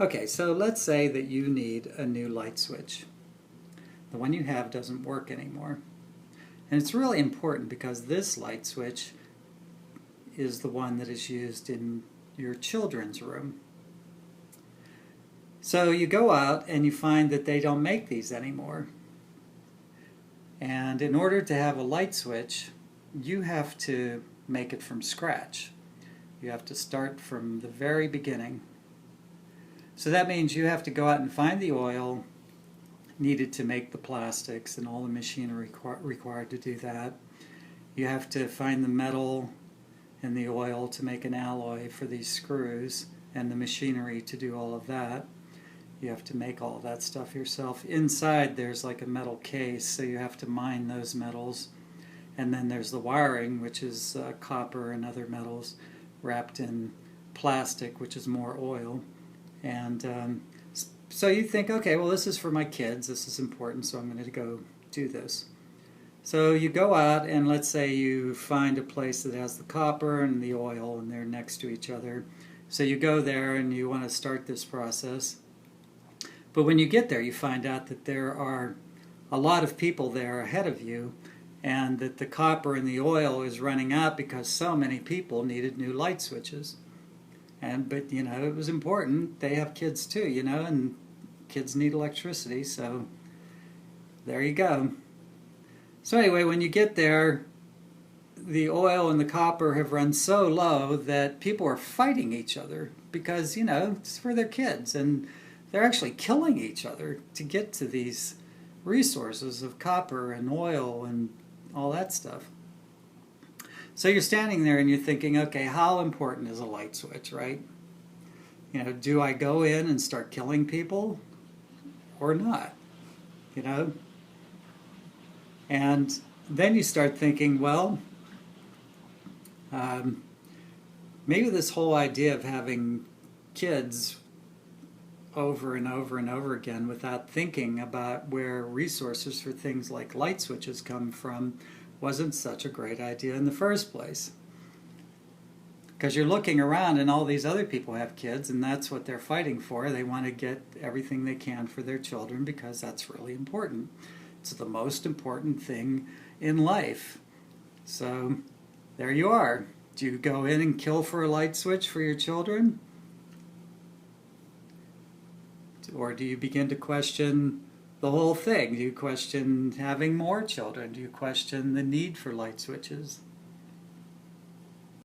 Okay, so let's say that you need a new light switch. The one you have doesn't work anymore. And it's really important because this light switch is the one that is used in your children's room. So you go out and you find that they don't make these anymore. And in order to have a light switch, you have to make it from scratch. You have to start from the very beginning. So that means you have to go out and find the oil needed to make the plastics and all the machinery required to do that. You have to find the metal and the oil to make an alloy for these screws and the machinery to do all of that. You have to make all of that stuff yourself. Inside there's like a metal case, so you have to mine those metals. And then there's the wiring, which is copper and other metals wrapped in plastic, which is more oil. And so you think, okay, well, this is for my kids, this is important, so I'm going to go do this. So you go out and let's say you find a place that has the copper and the oil and they're next to each other. So you go there and you want to start this process. But when you get there, you find out that there are a lot of people there ahead of you and that the copper and the oil is running out because so many people needed new light switches. But you know, it was important. They have kids too, you know, and kids need electricity, so there you go. So anyway, when you get there, the oil and the copper have run so low that people are fighting each other because, you know, it's for their kids, and they're actually killing each other to get to these resources of copper and oil and all that stuff. So you're standing there and you're thinking, okay, how important is a light switch, right? You know, do I go in and start killing people or not? You know? And then you start thinking, well, maybe this whole idea of having kids over and over and over again without thinking about where resources for things like light switches come from wasn't such a great idea in the first place. Because you're looking around and all these other people have kids and that's what they're fighting for. They want to get everything they can for their children because that's really important. It's the most important thing in life. So there you are. Do you go in and kill for a light switch for your children? Or do you begin to question the whole thing? Do you question having more children? Do you question the need for light switches?